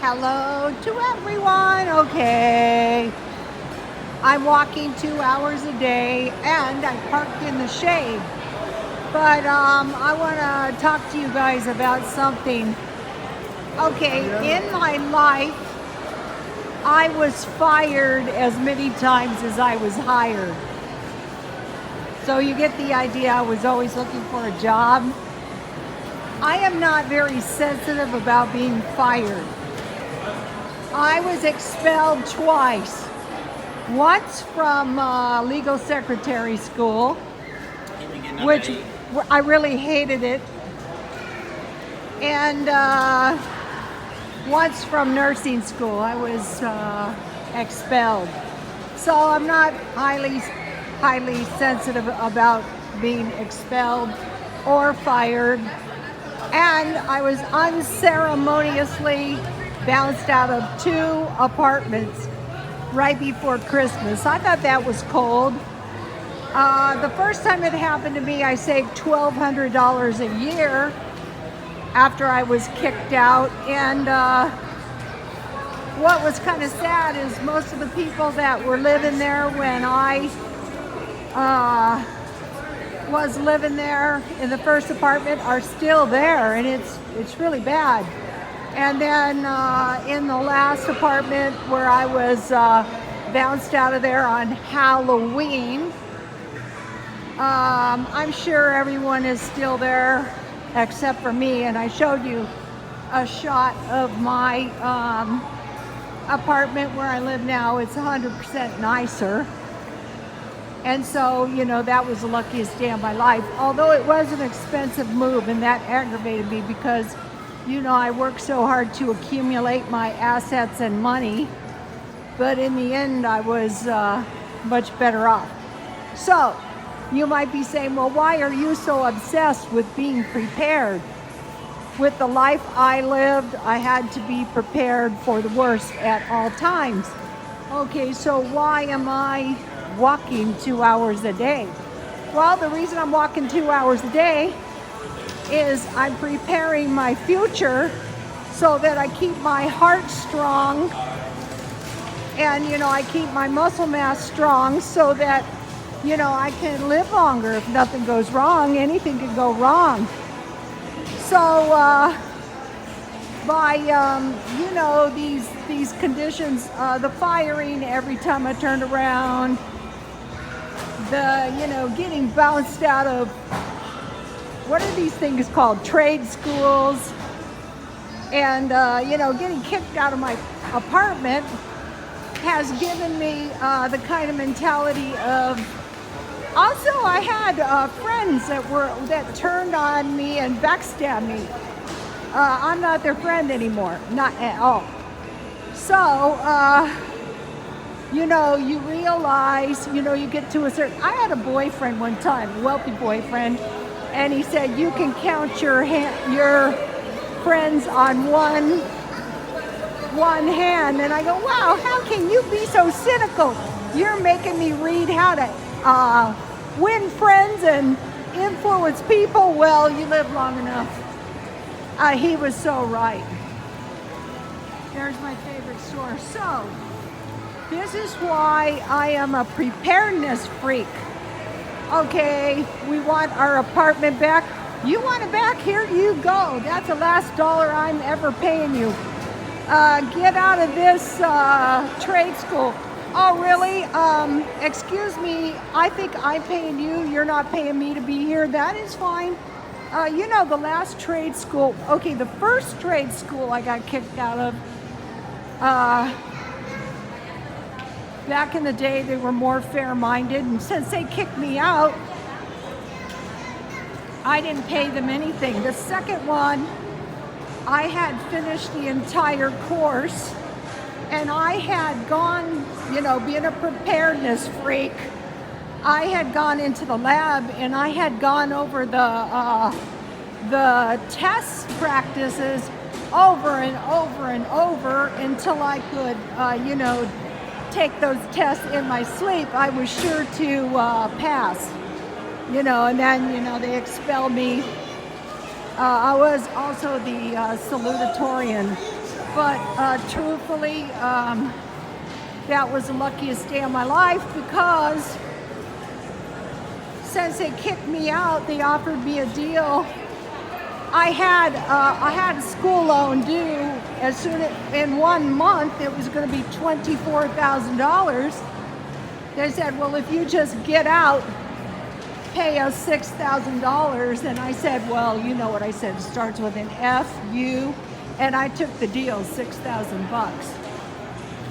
Hello to everyone. Okay. I'm walking 2 hours a day and I parked in the shade. But I want to talk to you guys about something. Okay, in my life, I was fired as many times as I was hired. So you get the idea. I was always looking for a job. I am not very sensitive about being fired. I was expelled twice. Once from legal secretary school, which I really hated it, and once from nursing school. I was expelled. So I'm not highly sensitive about being expelled or fired. And I was unceremoniously bounced out of 2 apartments right before Christmas. I thought that was cold. The first time it happened to me, I saved $1,200 a year after I was kicked out. And what was kind of sad is most of the people that were living there when I was living there in the first apartment are still there, and it's really bad. And then in the last apartment where I was bounced out of there on Halloween, I'm sure everyone is still there except for me. And I showed you a shot of my apartment where I live now. It's 100% nicer. And so, that was the luckiest day of my life. Although it was an expensive move, and that aggravated me because I worked so hard to accumulate my assets and money, but in the end, I was much better off. So, you might be saying, well, why are you so obsessed with being prepared? With the life I lived, I had to be prepared for the worst at all times. Okay, so why am I walking 2 hours a day? Well, the reason I'm walking 2 hours a day is I'm preparing my future so that I keep my heart strong and I keep my muscle mass strong so that I can live longer. If nothing goes wrong, anything can go wrong. So by these conditions, the firing every time I turned around, the getting bounced out of, what are these things called, trade schools, and getting kicked out of my apartment has given me the kind of mentality of, also I had friends that turned on me and backstabbed me. I'm not their friend anymore, not at all. So you realize, you get to a certain, I had a boyfriend one time, a wealthy boyfriend, and he said, you can count your friends on one hand. And I go, wow, how can you be so cynical? You're making me read how to win friends and influence people. Well, you live long enough. He was so right. There's my favorite store. So, this is why I am a preparedness freak. Okay, we want our apartment back. You want it back? Here you go. That's the last dollar I'm ever paying you. Get out of this trade school. Oh, really? Excuse me, I think I'm paying you. You're not paying me to be here. That is fine. The last trade school, okay, the first trade school I got kicked out of, back in the day, they were more fair-minded, and since they kicked me out, I didn't pay them anything. The second one, I had finished the entire course, and I had gone, being a preparedness freak, I had gone into the lab and I had gone over the test practices over and over and over until I could, take those tests in my sleep. I was sure to pass, and then, they expelled me. I was also the salutatorian But truthfully, that was the luckiest day of my life, because since they kicked me out, they offered me a deal. I had a school loan due as soon as in 1 month. It was going to be $24,000. They said, well, if you just get out, pay us $6,000. And I said, well, you know what I said, it starts with an F, U, and I took the deal, $6,000.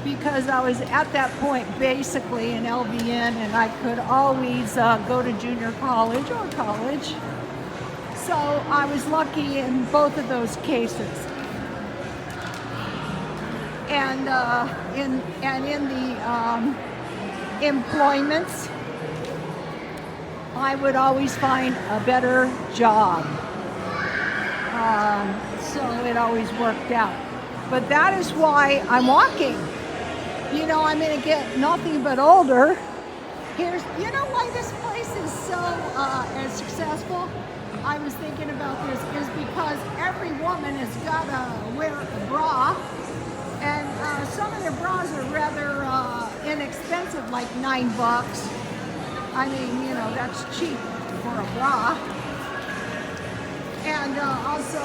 Because I was at that point basically in LVN, and I could always go to junior college or college. So I was lucky in both of those cases. And in the employments, I would always find a better job. So it always worked out. But that is why I'm walking. You know, I'm going to get nothing but older. Here's, you know why this place is so as successful? I was thinking about this, is because every woman has got to wear a bra. And some of their bras are rather inexpensive, like $9. I mean, you know, that's cheap for a bra. And also,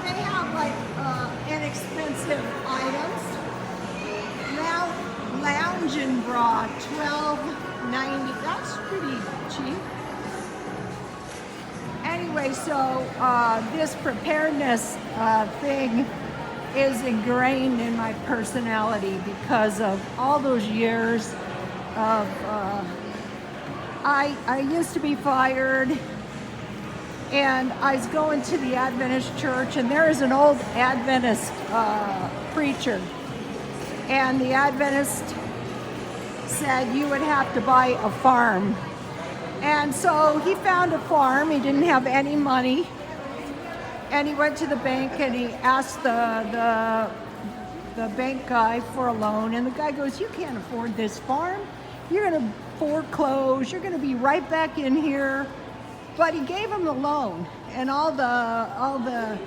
they have like inexpensive items. Now, lounging bra, $12.90. That's pretty cheap. Anyway, so this preparedness thing is ingrained in my personality because of all those years of, I used to be fired, and I was going to the Adventist church, and there is an old Adventist preacher, and the Adventist said you would have to buy a farm. And so he found a farm. He didn't have any money, and he went to the bank and he asked the bank guy for a loan, and the guy goes, you can't afford this farm. You're going to foreclose. You're going to be right back in here. But he gave him the loan, and all the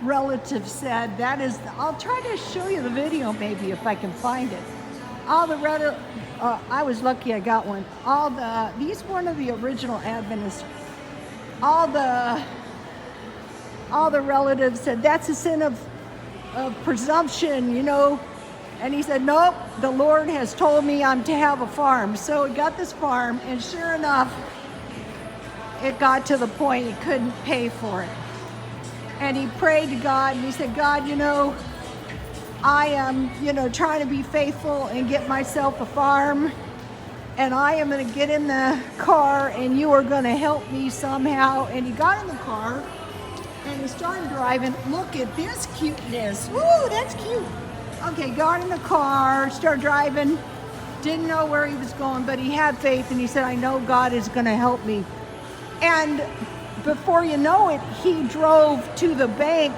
relatives said, that is, I'll try to show you the video maybe if I can find it. All the I was lucky I got one. He's one of the original Adventists. All the relatives said, that's a sin of presumption, you know. And he said, nope, the Lord has told me I'm to have a farm. So he got this farm, and sure enough, it got to the point he couldn't pay for it. And he prayed to God, and he said, God, you know, I am, you know, trying to be faithful and get myself a farm, and I am going to get in the car, and you are going to help me somehow. And he got in the car, and he started driving. Look at this cuteness. Woo, that's cute. Okay, got in the car, started driving, didn't know where he was going, but he had faith, and he said, I know God is going to help me. And before you know it, he drove to the bank,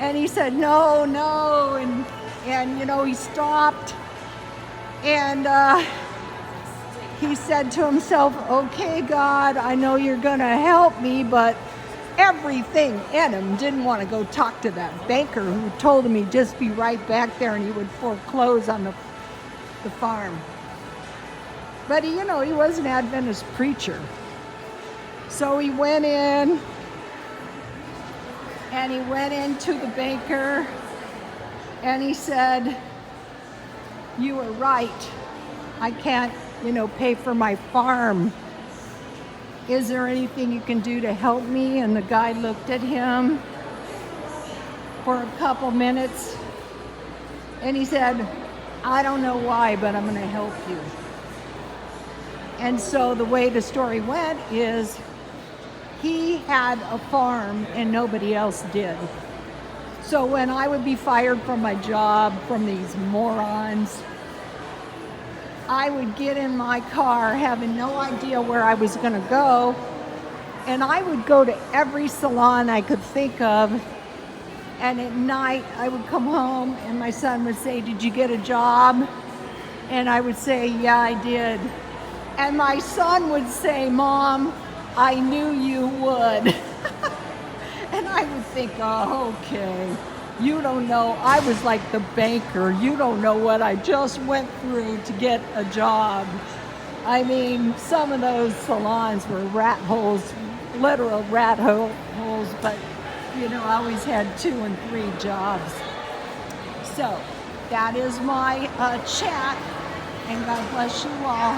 and he said, no, and you know, he stopped, and he said to himself, okay, God, I know you're gonna help me, but everything in him didn't want to go talk to that banker who told him he'd just be right back there and he would foreclose on the farm. But he, you know, he was an Adventist preacher. So he went in, and he went into the banker, and he said, you were right. I can't, you know, pay for my farm. Is there anything you can do to help me? And the guy looked at him for a couple minutes, and he said, I don't know why, but I'm going to help you. And so the way the story went is, he had a farm and nobody else did. So when I would be fired from my job from these morons, I would get in my car having no idea where I was going to go, and I would go to every salon I could think of, and at night I would come home and my son would say, did you get a job? And I would say, yeah, I did. And my son would say, Mom, I knew you would. And I would think, oh, okay. You don't know, I was like the banker. You don't know what I just went through to get a job. I mean, some of those salons were rat holes, literal holes, but I always had 2 and 3 jobs. So that is my chat, and God bless you all.